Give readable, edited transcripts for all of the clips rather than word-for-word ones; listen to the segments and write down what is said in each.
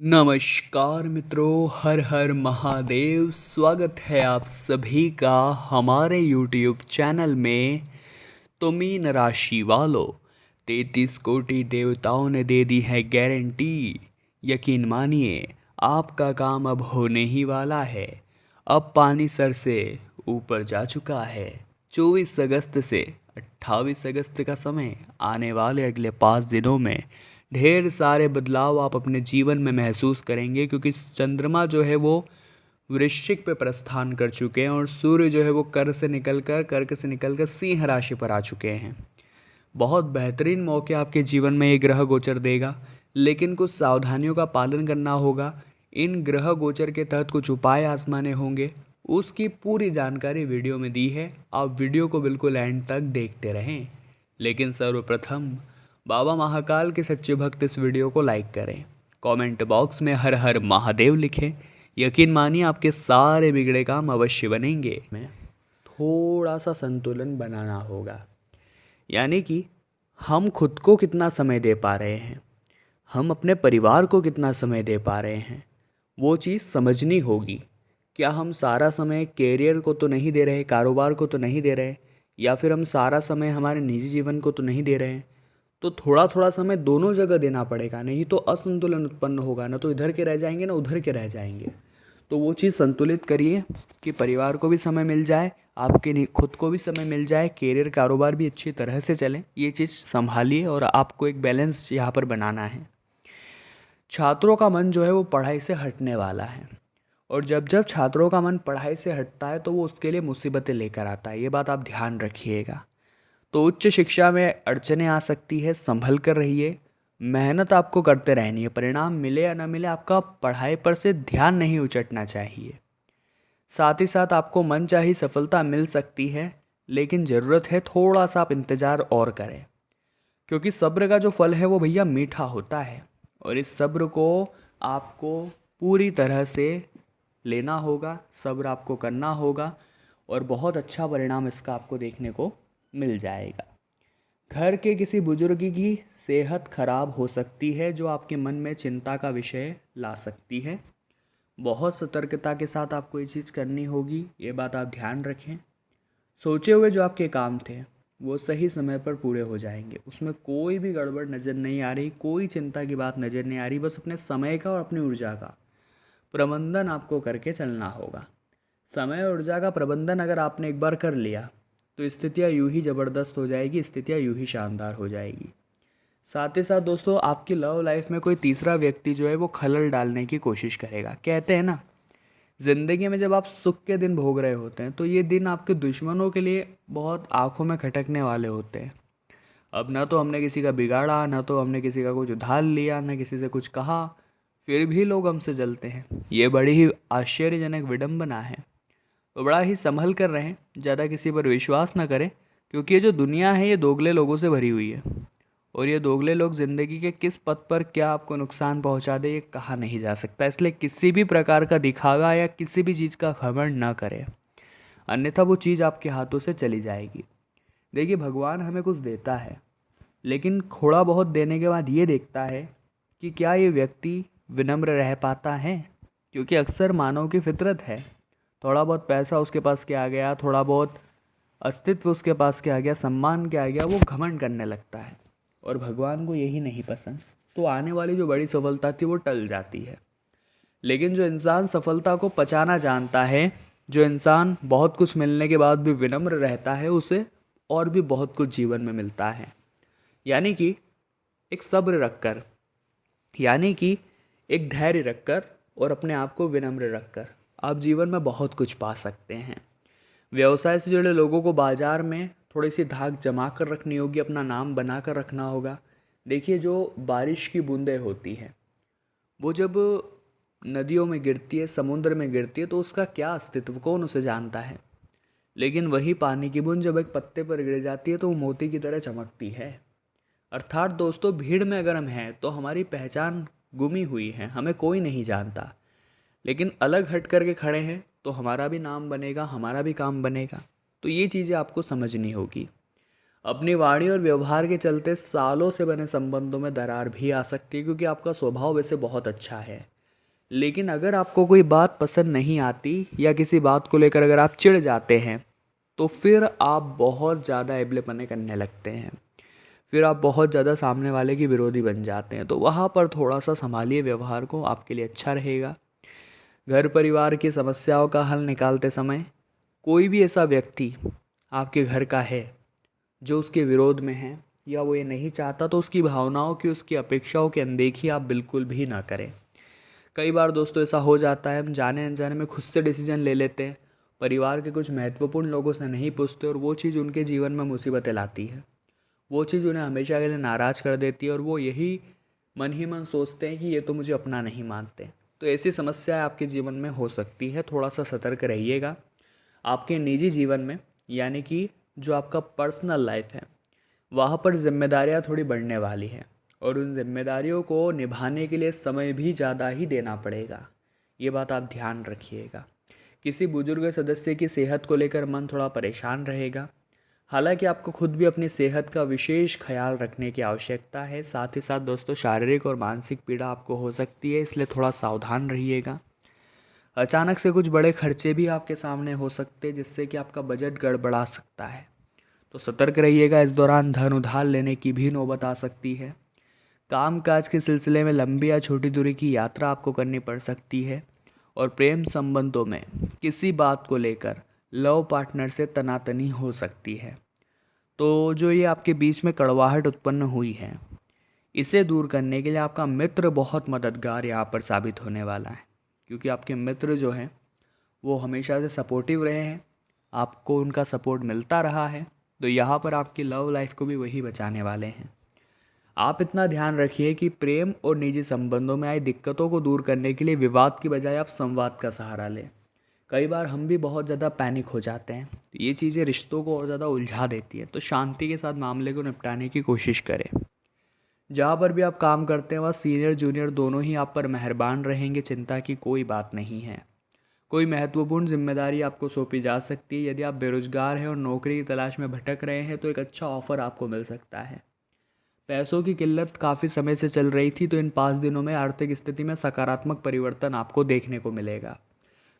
नमस्कार मित्रों, हर हर महादेव। स्वागत है आप सभी का हमारे YouTube चैनल में। तो मीन राशि वालों, 33 कोटि देवताओं ने दे दी है गारंटी। यकीन मानिए, आपका काम अब होने ही वाला है। अब पानी सर से ऊपर जा चुका है। 24 अगस्त से 28 अगस्त का समय, आने वाले अगले 5 दिनों में ढेर सारे बदलाव आप अपने जीवन में महसूस करेंगे, क्योंकि चंद्रमा जो है वो वृश्चिक पे प्रस्थान कर चुके हैं और सूर्य जो है वो कर्क से निकलकर सिंह राशि पर आ चुके हैं। बहुत बेहतरीन मौके आपके जीवन में ये ग्रह गोचर देगा, लेकिन कुछ सावधानियों का पालन करना होगा। इन ग्रह गोचर के तहत कुछ उपाय आजमाने होंगे, उसकी पूरी जानकारी वीडियो में दी है। आप वीडियो को बिल्कुल एंड तक देखते रहें। लेकिन सर्वप्रथम बाबा महाकाल के सच्चे भक्त इस वीडियो को लाइक करें, कमेंट बॉक्स में हर हर महादेव लिखें। यकीन मानिए, आपके सारे बिगड़े काम अवश्य बनेंगे। में थोड़ा सा संतुलन बनाना होगा, यानी कि हम खुद को कितना समय दे पा रहे हैं, हम अपने परिवार को कितना समय दे पा रहे हैं, वो चीज़ समझनी होगी। क्या हम सारा समय कैरियर को तो नहीं दे रहे, कारोबार को तो नहीं दे रहे, या फिर हम सारा समय हमारे निजी जीवन को तो नहीं दे रहे हैं। तो थोड़ा थोड़ा समय दोनों जगह देना पड़ेगा, नहीं तो असंतुलन उत्पन्न होगा। ना तो इधर के रह जाएंगे, ना उधर के रह जाएंगे। तो वो चीज़ संतुलित करिए कि परिवार को भी समय मिल जाए, आपके खुद को भी समय मिल जाए, कैरियर कारोबार भी अच्छी तरह से चले। ये चीज़ संभालिए और आपको एक बैलेंस यहाँ पर बनाना है। छात्रों का मन जो है वो पढ़ाई से हटने वाला है, और जब जब छात्रों का मन पढ़ाई से हटता है तो वो उसके लिए मुसीबतें लेकर आता है। ये बात आप ध्यान रखिएगा। तो उच्च शिक्षा में अड़चनें आ सकती है, संभल कर रहिए। मेहनत आपको करते रहनी है, परिणाम मिले या ना मिले, आपका पढ़ाई पर से ध्यान नहीं उचटना चाहिए। साथ ही साथ आपको मनचाही सफलता मिल सकती है, लेकिन ज़रूरत है थोड़ा सा आप इंतज़ार और करें, क्योंकि सब्र का जो फल है वो भैया मीठा होता है। और इस सब्र को आपको पूरी तरह से लेना होगा, सब्र आपको करना होगा, और बहुत अच्छा परिणाम इसका आपको देखने को मिल जाएगा। घर के किसी बुजुर्ग की सेहत खराब हो सकती है, जो आपके मन में चिंता का विषय ला सकती है। बहुत सतर्कता के साथ आपको ये चीज़ करनी होगी, ये बात आप ध्यान रखें। सोचे हुए जो आपके काम थे वो सही समय पर पूरे हो जाएंगे, उसमें कोई भी गड़बड़ नज़र नहीं आ रही, कोई चिंता की बात नज़र नहीं आ रही। बस अपने समय का और अपनी ऊर्जा का प्रबंधन आपको करके चलना होगा। समय और ऊर्जा का प्रबंधन अगर आपने एक बार कर लिया तो स्थितियाँ यूं ही ज़बरदस्त हो जाएगी, स्थितियाँ यूं ही शानदार हो जाएगी। साथ ही साथ दोस्तों, आपकी लव लाइफ में कोई तीसरा व्यक्ति जो है वो खलल डालने की कोशिश करेगा। कहते हैं ना, ज़िंदगी में जब आप सुख के दिन भोग रहे होते हैं तो ये दिन आपके दुश्मनों के लिए बहुत आंखों में खटकने वाले होते हैं। अब ना तो हमने किसी का बिगाड़ा, ना तो हमने किसी का कुछ उधार लिया, ना किसी से कुछ कहा, फिर भी लोग हमसे जलते हैं। ये बड़ी ही आश्चर्यजनक विडंबना है। तो बड़ा ही संभल कर रहें, ज़्यादा किसी पर विश्वास ना करें, क्योंकि ये जो दुनिया है ये दोगले लोगों से भरी हुई है, और ये दोगले लोग ज़िंदगी के किस पथ पर क्या आपको नुकसान पहुंचा दे ये कहा नहीं जा सकता। इसलिए किसी भी प्रकार का दिखावा या किसी भी चीज़ का घमंड ना करें, अन्यथा वो चीज़ आपके हाथों से चली जाएगी। देखिए, भगवान हमें कुछ देता है, लेकिन थोड़ा बहुत देने के बाद ये देखता है कि क्या ये व्यक्ति विनम्र रह पाता है, क्योंकि अक्सर मानव की फितरत है। थोड़ा बहुत पैसा उसके पास के आ गया, थोड़ा बहुत अस्तित्व उसके पास के आ गया, सम्मान के आ गया, वो घमंड करने लगता है, और भगवान को यही नहीं पसंद। तो आने वाली जो बड़ी सफलता थी वो टल जाती है। लेकिन जो इंसान सफलता को पचाना जानता है, जो इंसान बहुत कुछ मिलने के बाद भी विनम्र रहता है, उसे और भी बहुत कुछ जीवन में मिलता है। यानी कि एक सब्र रखकर, यानी कि एक धैर्य रखकर और अपने आप को विनम्र रखकर आप जीवन में बहुत कुछ पा सकते हैं। व्यवसाय से जुड़े लोगों को बाजार में थोड़ी सी धाक जमा कर रखनी होगी, अपना नाम बना कर रखना होगा। देखिए, जो बारिश की बूंदें होती हैं वो जब नदियों में गिरती है, समुद्र में गिरती है, तो उसका क्या अस्तित्व, कौन उसे जानता है। लेकिन वही पानी की बूंद जब एक पत्ते पर गिर जाती है तो वो मोती की तरह चमकती है। अर्थात दोस्तों, भीड़ में अगर हम हैं तो हमारी पहचान गुमी हुई है, हमें कोई नहीं जानता। लेकिन अलग हट करके खड़े हैं तो हमारा भी नाम बनेगा, हमारा भी काम बनेगा। तो ये चीज़ें आपको समझनी होगी। अपनी वाणी और व्यवहार के चलते सालों से बने संबंधों में दरार भी आ सकती है, क्योंकि आपका स्वभाव वैसे बहुत अच्छा है। लेकिन अगर आपको कोई बात पसंद नहीं आती या किसी बात को लेकर अगर आप चिढ़ जाते हैं, तो फिर आप बहुत ज़्यादा एबलेपने करने लगते हैं। फिर आप बहुत ज़्यादा सामने वाले की विरोधी बन जाते हैं। तो वहाँ पर थोड़ा सा संभालिए व्यवहार को, आपके लिए अच्छा रहेगा। घर परिवार की समस्याओं का हल निकालते समय कोई भी ऐसा व्यक्ति आपके घर का है जो उसके विरोध में है या वो ये नहीं चाहता, तो उसकी भावनाओं की, उसकी अपेक्षाओं की अनदेखी आप बिल्कुल भी ना करें। कई बार दोस्तों ऐसा हो जाता है, हम जाने अनजाने में खुद से डिसीजन ले लेते हैं, परिवार के कुछ महत्वपूर्ण लोगों से नहीं पूछते, और वो चीज़ उनके जीवन में मुसीबतें लाती है। वो चीज़ उन्हें हमेशा के लिए नाराज़ कर देती है, और वो यही मन ही मन सोचते हैं कि ये तो मुझे अपना नहीं मानते। तो ऐसी समस्याएं आपके जीवन में हो सकती है। थोड़ा सा सतर्क रहिएगा। आपके निजी जीवन में, यानी कि जो आपका पर्सनल लाइफ है, वहाँ पर जिम्मेदारियाँ थोड़ी बढ़ने वाली हैं, और उन जिम्मेदारियों को निभाने के लिए समय भी ज़्यादा ही देना पड़ेगा। ये बात आप ध्यान रखिएगा। किसी बुजुर्ग सदस्य की सेहत को लेकर मन थोड़ा परेशान रहेगा। हालांकि आपको खुद भी अपनी सेहत का विशेष ख्याल रखने की आवश्यकता है। साथ ही साथ दोस्तों, शारीरिक और मानसिक पीड़ा आपको हो सकती है, इसलिए थोड़ा सावधान रहिएगा। अचानक से कुछ बड़े खर्चे भी आपके सामने हो सकते हैं, जिससे कि आपका बजट गड़बड़ा सकता है। तो सतर्क रहिएगा। इस दौरान धन उधार लेने की भी नौबत आ सकती है। कामकाज के सिलसिले में लंबी या छोटी दूरी की यात्रा आपको करनी पड़ सकती है। और प्रेम संबंधों में किसी बात को लेकर लव पार्टनर से तनातनी हो सकती है। तो जो ये आपके बीच में कड़वाहट उत्पन्न हुई है, इसे दूर करने के लिए आपका मित्र बहुत मददगार यहाँ पर साबित होने वाला है। क्योंकि आपके मित्र जो हैं वो हमेशा से सपोर्टिव रहे हैं, आपको उनका सपोर्ट मिलता रहा है। तो यहाँ पर आपकी लव लाइफ को भी वही बचाने वाले हैं। आप इतना ध्यान रखिए कि प्रेम और निजी संबंधों में आई दिक्कतों को दूर करने के लिए विवाद की बजाय आप संवाद का सहारा लें। कई बार हम भी बहुत ज़्यादा पैनिक हो जाते हैं, तो ये चीज़ें रिश्तों को और ज़्यादा उलझा देती है। तो शांति के साथ मामले को निपटाने की कोशिश करें। जहाँ पर भी आप काम करते हैं वहाँ सीनियर जूनियर दोनों ही आप पर मेहरबान रहेंगे, चिंता की कोई बात नहीं है। कोई महत्वपूर्ण जिम्मेदारी आपको सौंपी जा सकती है। यदि आप बेरोजगार हैं और नौकरी की तलाश में भटक रहे हैं, तो एक अच्छा ऑफर आपको मिल सकता है। पैसों की किल्लत काफ़ी समय से चल रही थी, तो इन 5 दिनों में आर्थिक स्थिति में सकारात्मक परिवर्तन आपको देखने को मिलेगा।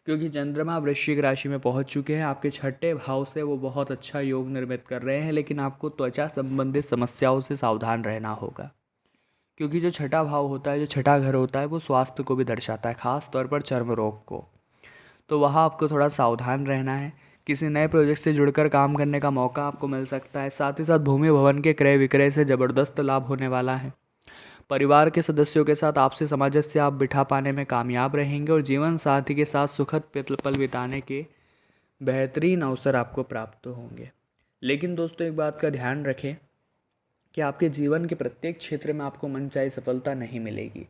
क्योंकि चंद्रमा वृश्चिक राशि में पहुंच चुके हैं, आपके छठे भाव से वो बहुत अच्छा योग निर्मित कर रहे हैं। लेकिन आपको त्वचा संबंधित समस्याओं से सावधान रहना होगा। क्योंकि जो छठा भाव होता है, जो छठा घर होता है, वो स्वास्थ्य को भी दर्शाता है, खास तौर पर चर्म रोग को। तो वहाँ आपको थोड़ा सावधान रहना है। किसी नए प्रोजेक्ट से जुड़कर काम करने का मौका आपको मिल सकता है। साथ ही साथ भूमि भवन के क्रय विक्रय से ज़बरदस्त लाभ होने वाला है। परिवार के सदस्यों के साथ आपसी सामंजस्य आप बिठा पाने में कामयाब रहेंगे, और जीवन साथी के साथ सुखद पल बिताने के बेहतरीन अवसर आपको प्राप्त होंगे। लेकिन दोस्तों, एक बात का ध्यान रखें कि आपके जीवन के प्रत्येक क्षेत्र में आपको मनचाही सफलता नहीं मिलेगी।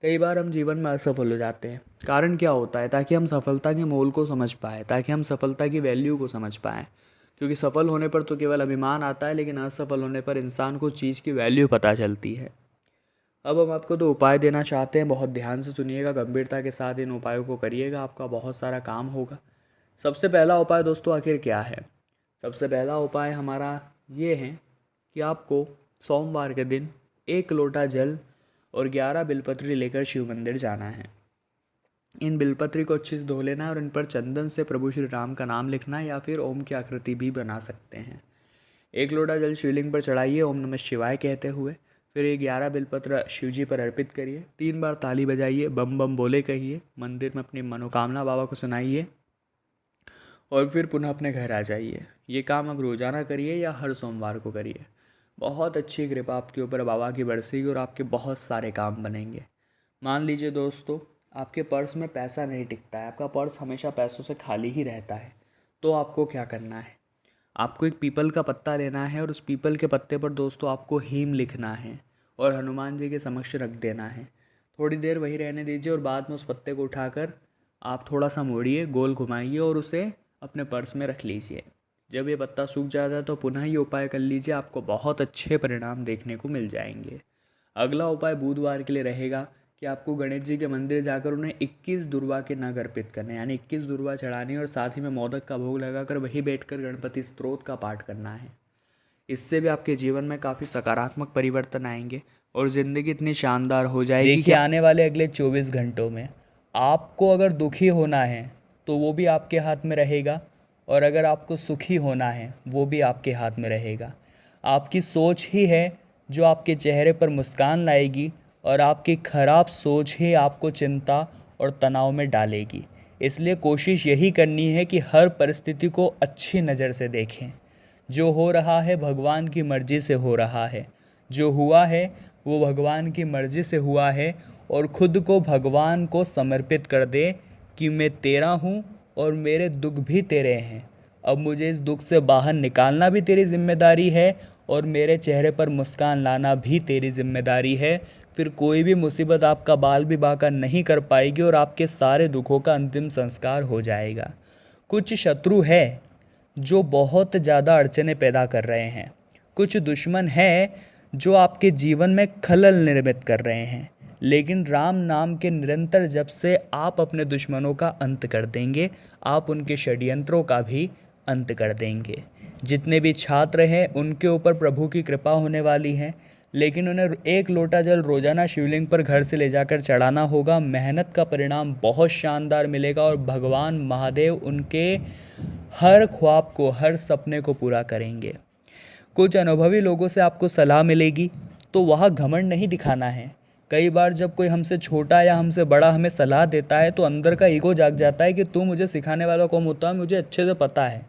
कई बार हम जीवन में असफल हो जाते हैं। कारण क्या होता है? ताकि हम सफलता के मोल को समझ पाएँ, ताकि हम सफलता की वैल्यू को समझ पाएँ। क्योंकि सफल होने पर तो केवल अभिमान आता है, लेकिन असफल होने पर इंसान को चीज़ की वैल्यू पता चलती है। अब हम आपको दो उपाय देना चाहते हैं, बहुत ध्यान से सुनिएगा, गंभीरता के साथ इन उपायों को करिएगा, आपका बहुत सारा काम होगा। सबसे पहला उपाय दोस्तों आखिर क्या है? सबसे पहला उपाय हमारा ये है कि आपको सोमवार के दिन 1 लोटा जल और 11 बिलपत्री लेकर शिव मंदिर जाना है। इन बिलपत्री को अच्छे से धो लेना है और इन पर चंदन से प्रभु श्री राम का नाम लिखना है, या फिर ओम की आकृति भी बना सकते हैं। 1 लोटा जल शिवलिंग पर चढ़ाइए ओम नमः शिवाय कहते हुए। फिर ये 11 बिलपत्र शिव जी पर अर्पित करिए। 3 बार ताली बजाइए, बम बम बोले कहिए, मंदिर में अपनी मनोकामना बाबा को सुनाइए, और फिर पुनः अपने घर आ जाइए। ये काम आप रोज़ाना करिए या हर सोमवार को करिए। बहुत अच्छी कृपा आपके ऊपर बाबा की बरसेगी और आपके बहुत सारे काम बनेंगे। मान लीजिए दोस्तों, आपके पर्स में पैसा नहीं टिकता है, आपका पर्स हमेशा पैसों से खाली ही रहता है। तो आपको क्या करना है? आपको एक पीपल का पत्ता लेना है, और उस पीपल के पत्ते पर दोस्तों आपको हीम लिखना है और हनुमान जी के समक्ष रख देना है। थोड़ी देर वही रहने दीजिए, और बाद में उस पत्ते को उठाकर आप थोड़ा सा मोड़िए, गोल घुमाइए और उसे अपने पर्स में रख लीजिए। जब ये पत्ता सूख जाता है तो पुनः ये उपाय कर लीजिए, आपको बहुत अच्छे परिणाम देखने को मिल जाएंगे। अगला उपाय बुधवार के लिए रहेगा कि आपको गणेश जी के मंदिर जाकर उन्हें 21 दुर्वा के नग अर्पित करने, यानी 21 दुर्वा चढ़ानी, और साथ ही में मोदक का भोग लगाकर वहीं बैठकर गणपति स्तोत्र का पाठ करना है। इससे भी आपके जीवन में काफ़ी सकारात्मक परिवर्तन आएंगे और ज़िंदगी इतनी शानदार हो जाएगी। देखिए, आने वाले अगले 24 घंटों में आपको अगर दुखी होना है तो वो भी आपके हाथ में रहेगा, और अगर आपको सुखी होना है वो भी आपके हाथ में रहेगा। आपकी सोच ही है जो आपके चेहरे पर मुस्कान लाएगी, और आपकी खराब सोच ही आपको चिंता और तनाव में डालेगी। इसलिए कोशिश यही करनी है कि हर परिस्थिति को अच्छी नज़र से देखें। जो हो रहा है भगवान की मर्ज़ी से हो रहा है, जो हुआ है वो भगवान की मर्ज़ी से हुआ है, और खुद को भगवान को समर्पित कर दे कि मैं तेरा हूँ और मेरे दुख भी तेरे हैं। अब मुझे इस दुख से बाहर निकालना भी तेरी जिम्मेदारी है, और मेरे चेहरे पर मुस्कान लाना भी तेरी जिम्मेदारी है। फिर कोई भी मुसीबत आपका बाल भी बांका नहीं कर पाएगी, और आपके सारे दुखों का अंतिम संस्कार हो जाएगा। कुछ शत्रु है जो बहुत ज़्यादा अड़चने पैदा कर रहे हैं, कुछ दुश्मन है जो आपके जीवन में खलल निर्मित कर रहे हैं, लेकिन राम नाम के निरंतर जप से आप अपने दुश्मनों का अंत कर देंगे, आप उनके षड्यंत्रों का भी अंत कर देंगे। जितने भी छात्र हैं उनके ऊपर प्रभु की कृपा होने वाली है, लेकिन उन्हें 1 लोटा जल रोज़ाना शिवलिंग पर घर से ले जाकर चढ़ाना होगा। मेहनत का परिणाम बहुत शानदार मिलेगा, और भगवान महादेव उनके हर ख्वाब को, हर सपने को पूरा करेंगे। कुछ अनुभवी लोगों से आपको सलाह मिलेगी, तो वहाँ घमंड नहीं दिखाना है। कई बार जब कोई हमसे छोटा या हमसे बड़ा हमें सलाह देता है तो अंदर का ईगो जाग जाता है कि तू मुझे सिखाने वाला कौन होता है, मुझे अच्छे से पता है।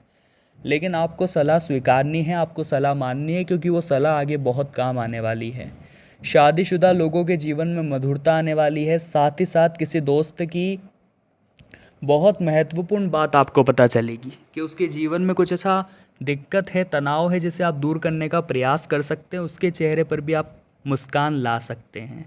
लेकिन आपको सलाह स्वीकारनी है, आपको सलाह माननी है, क्योंकि वो सलाह आगे बहुत काम आने वाली है। शादीशुदा लोगों के जीवन में मधुरता आने वाली है। साथ ही साथ किसी दोस्त की बहुत महत्वपूर्ण बात आपको पता चलेगी कि उसके जीवन में कुछ ऐसा दिक्कत है, तनाव है, जिसे आप दूर करने का प्रयास कर सकते हैं। उसके चेहरे पर भी आप मुस्कान ला सकते हैं।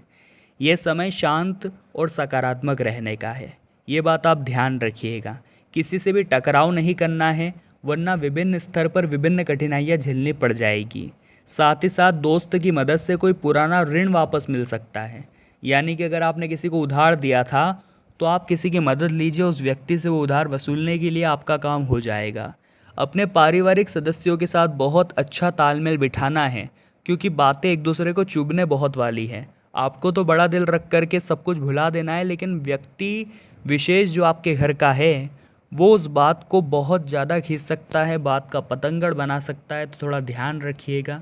ये समय शांत और सकारात्मक रहने का है, ये बात आप ध्यान रखिएगा। किसी से भी टकराव नहीं करना है, वरना विभिन्न स्तर पर विभिन्न कठिनाइयाँ झेलनी पड़ जाएगी। साथ ही साथ दोस्त की मदद से कोई पुराना ऋण वापस मिल सकता है, यानी कि अगर आपने किसी को उधार दिया था तो आप किसी की मदद लीजिए, उस व्यक्ति से वो उधार वसूलने के लिए आपका काम हो जाएगा। अपने पारिवारिक सदस्यों के साथ बहुत अच्छा तालमेल बिठाना है, क्योंकि बातें एक दूसरे को चुभने बहुत वाली है। आपको तो बड़ा दिल रख करके सब कुछ भुला देना है, लेकिन व्यक्ति विशेष जो आपके घर का है वो उस बात को बहुत ज़्यादा खींच सकता है, बात का पतंगड़ बना सकता है, तो थोड़ा ध्यान रखिएगा।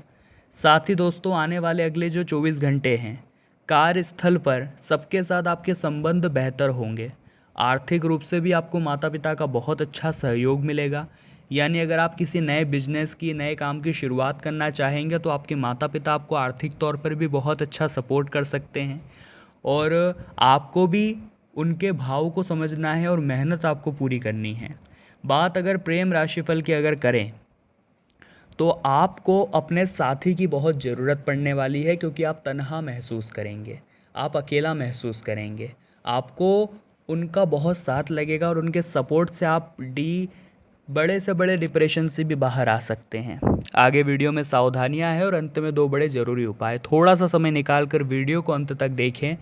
साथ ही दोस्तों, आने वाले अगले जो 24 घंटे हैं, कार्यस्थल पर सबके साथ आपके संबंध बेहतर होंगे। आर्थिक रूप से भी आपको माता पिता का बहुत अच्छा सहयोग मिलेगा। यानी अगर आप किसी नए बिजनेस की, नए काम की शुरुआत करना चाहेंगे तो आपके माता पिता आपको आर्थिक तौर पर भी बहुत अच्छा सपोर्ट कर सकते हैं, और आपको भी उनके भाव को समझना है और मेहनत आपको पूरी करनी है। बात अगर प्रेम राशिफल की अगर करें तो आपको अपने साथी की बहुत ज़रूरत पड़ने वाली है, क्योंकि आप तन्हा महसूस करेंगे, आप अकेला महसूस करेंगे। आपको उनका बहुत साथ लगेगा, और उनके सपोर्ट से आप बड़े से बड़े डिप्रेशन से भी बाहर आ सकते हैं। आगे वीडियो में सावधानियां हैं और अंत में 2 बड़े ज़रूरी उपाय। थोड़ा सा समय निकाल कर वीडियो को अंत तक देखें,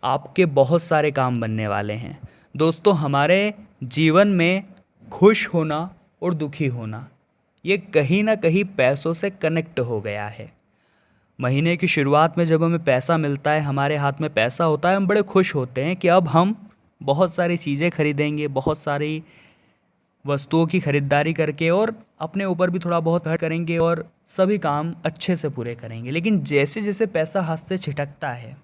आपके बहुत सारे काम बनने वाले हैं। दोस्तों, हमारे जीवन में खुश होना और दुखी होना ये कहीं ना कहीं पैसों से कनेक्ट हो गया है। महीने की शुरुआत में जब हमें पैसा मिलता है, हमारे हाथ में पैसा होता है, हम बड़े खुश होते हैं कि अब हम बहुत सारी चीज़ें खरीदेंगे, बहुत सारी वस्तुओं की खरीदारी करके, और अपने ऊपर भी थोड़ा बहुत खर्च करेंगे और सभी काम अच्छे से पूरे करेंगे। लेकिन जैसे जैसे पैसा हाथ से छिटकता है,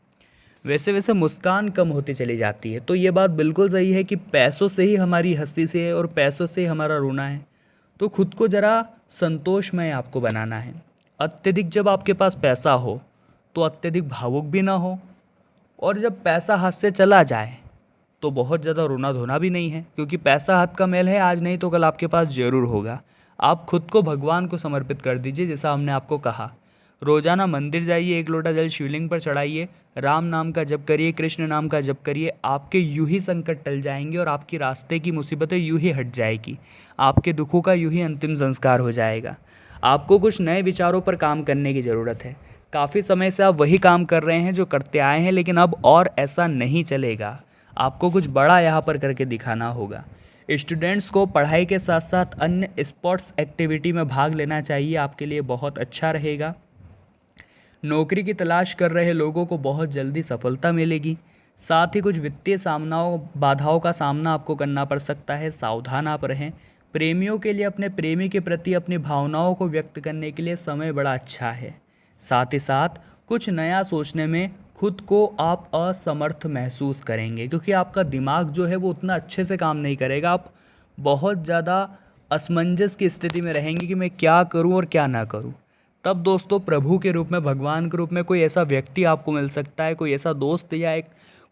वैसे वैसे मुस्कान कम होती चली जाती है। तो ये बात बिल्कुल सही है कि पैसों से ही हमारी हंसी से है और पैसों से ही हमारा रोना है। तो खुद को ज़रा संतोषमय आपको बनाना है। अत्यधिक जब आपके पास पैसा हो तो अत्यधिक भावुक भी ना हो, और जब पैसा हाथ से चला जाए तो बहुत ज़्यादा रोना धोना भी नहीं है, क्योंकि पैसा हाथ का मैल है, आज नहीं तो कल आपके पास ज़रूर होगा। आप खुद को भगवान को समर्पित कर दीजिए, जैसा हमने आपको कहा। रोज़ाना मंदिर जाइए, 1 लोटा जल शिवलिंग पर चढ़ाइए, राम नाम का जप करिए, कृष्ण नाम का जप करिए। आपके यूं ही संकट टल जाएंगे और आपकी रास्ते की मुसीबतें यूं ही हट जाएगी। आपके दुखों का यूं ही अंतिम संस्कार हो जाएगा। आपको कुछ नए विचारों पर काम करने की ज़रूरत है। काफ़ी समय से आप वही काम कर रहे हैं जो करते आए हैं, लेकिन अब और ऐसा नहीं चलेगा। आपको कुछ बड़ा यहाँ पर करके दिखाना होगा। स्टूडेंट्स को पढ़ाई के साथ साथ अन्य स्पोर्ट्स एक्टिविटी में भाग लेना चाहिए, आपके लिए बहुत अच्छा रहेगा। नौकरी की तलाश कर रहे लोगों को बहुत जल्दी सफलता मिलेगी। साथ ही कुछ वित्तीय बाधाओं का सामना आपको करना पड़ सकता है, सावधान आप रहें। प्रेमियों के लिए अपने प्रेमी के प्रति अपनी भावनाओं को व्यक्त करने के लिए समय बड़ा अच्छा है। साथ ही साथ कुछ नया सोचने में खुद को आप असमर्थ महसूस करेंगे, क्योंकि आपका दिमाग जो है वो उतना अच्छे से काम नहीं करेगा। आप बहुत ज़्यादा असमंजस की स्थिति में रहेंगे कि मैं क्या करूं और क्या ना करूं। तब दोस्तों प्रभु के रूप में, भगवान के रूप में कोई ऐसा व्यक्ति आपको मिल सकता है, कोई ऐसा दोस्त या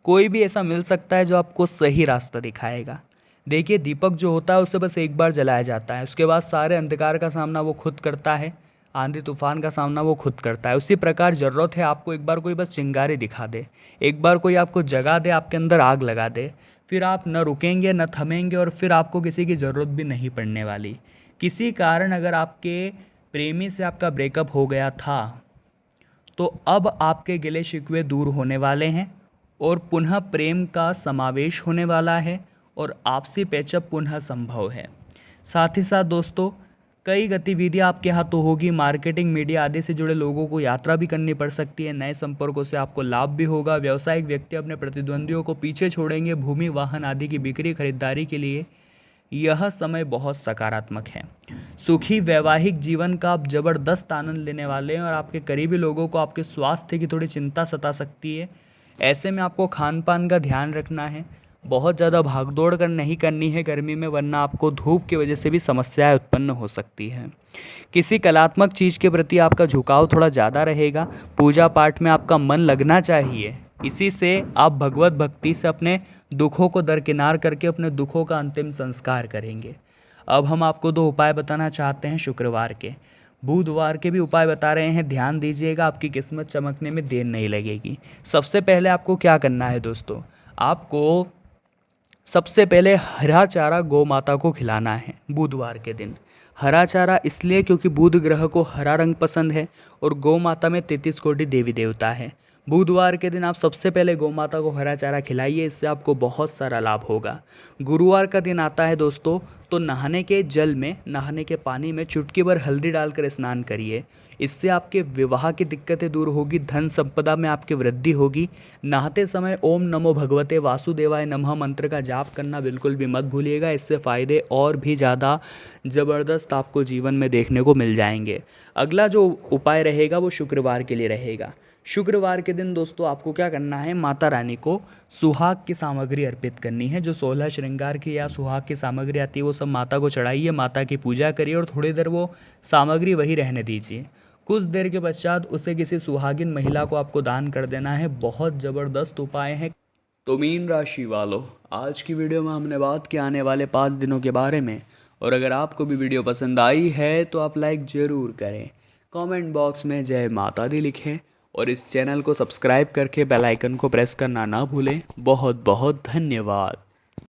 कोई भी ऐसा मिल सकता है जो आपको सही रास्ता दिखाएगा। देखिए दीपक जो होता है उसे बस एक बार जलाया जाता है, उसके बाद सारे अंधकार का सामना वो खुद करता है, आंधी तूफान का सामना वो खुद करता है। उसी प्रकार ज़रूरत है आपको एक बार कोई बस चिंगारी दिखा दे, एक बार कोई आपको जगा दे, आपके अंदर आग लगा दे, फिर आप न रुकेंगे न थमेंगे और फिर आपको किसी की ज़रूरत भी नहीं पड़ने वाली। किसी कारण अगर आपके प्रेमी से आपका ब्रेकअप हो गया था तो अब आपके गिले शिकवे दूर होने वाले हैं और पुनः प्रेम का समावेश होने वाला है और आपसी पैचअप पुनः संभव है। साथ ही साथ दोस्तों कई गतिविधियां आपके हाथों होगी, मार्केटिंग, मीडिया आदि से जुड़े लोगों को यात्रा भी करनी पड़ सकती है। नए संपर्कों से आपको लाभ भी होगा। व्यावसायिक व्यक्ति अपने प्रतिद्वंदियों को पीछे छोड़ेंगे। भूमि, वाहन आदि की बिक्री खरीदारी के लिए यह समय बहुत सकारात्मक है। सुखी वैवाहिक जीवन का आप जबरदस्त आनंद लेने वाले हैं और आपके करीबी लोगों को आपके स्वास्थ्य की थोड़ी चिंता सता सकती है। ऐसे में आपको खान पान का ध्यान रखना है, बहुत ज़्यादा भागदौड़ नहीं करनी है गर्मी में, वरना आपको धूप की वजह से भी समस्याएं उत्पन्न हो सकती हैं। किसी कलात्मक चीज़ के प्रति आपका झुकाव थोड़ा ज़्यादा रहेगा। पूजा पाठ में आपका मन लगना चाहिए, इसी से आप भगवत भक्ति से अपने दुखों को दरकिनार करके अपने दुखों का अंतिम संस्कार करेंगे। अब हम आपको 2 उपाय बताना चाहते हैं शुक्रवार के। बुधवार के भी उपाय बता रहे हैं, ध्यान दीजिएगा, आपकी किस्मत चमकने में देर नहीं लगेगी। सबसे पहले आपको क्या करना है दोस्तों, आपको सबसे पहले हरा चारा गौ माता को खिलाना है बुधवार के दिन। हरा चारा इसलिए क्योंकि बुध ग्रह को हरा रंग पसंद है और गौ माता में 33 कोटि देवी देवता है। बुधवार के दिन आप सबसे पहले गौ माता को हरा चारा खिलाइए, इससे आपको बहुत सारा लाभ होगा। गुरुवार का दिन आता है दोस्तों, तो नहाने के जल में, नहाने के पानी में चुटकी भर हल्दी डालकर स्नान करिए। इससे आपके विवाह की दिक्कतें दूर होगी, धन संपदा में आपकी वृद्धि होगी। नहाते समय ओम नमो भगवते वासुदेवाय नमः मंत्र का जाप करना बिल्कुल भी मत भूलिएगा, इससे फ़ायदे और भी ज़्यादा ज़बरदस्त आपको जीवन में देखने को मिल जाएंगे। अगला जो उपाय रहेगा वो शुक्रवार के लिए रहेगा। शुक्रवार के दिन दोस्तों आपको क्या करना है, माता रानी को सुहाग की सामग्री अर्पित करनी है। जो 16 श्रृंगार की या सुहाग की सामग्री आती है वो सब माता को चढ़ाइए, माता की पूजा करिए और थोड़ी देर वो सामग्री वही रहने दीजिए। कुछ देर के पश्चात उसे किसी सुहागिन महिला को आपको दान कर देना है। बहुत ज़बरदस्त उपाय है। तो मीन राशि वालों, आज की वीडियो में हमने बात की आने वाले 5 दिनों के बारे में, और अगर आपको भी वीडियो पसंद आई है तो आप लाइक ज़रूर करें, कमेंट बॉक्स में जय माता दी लिखें और इस चैनल को सब्सक्राइब करके बेल आइकन को प्रेस करना ना भूलें। बहुत बहुत धन्यवाद।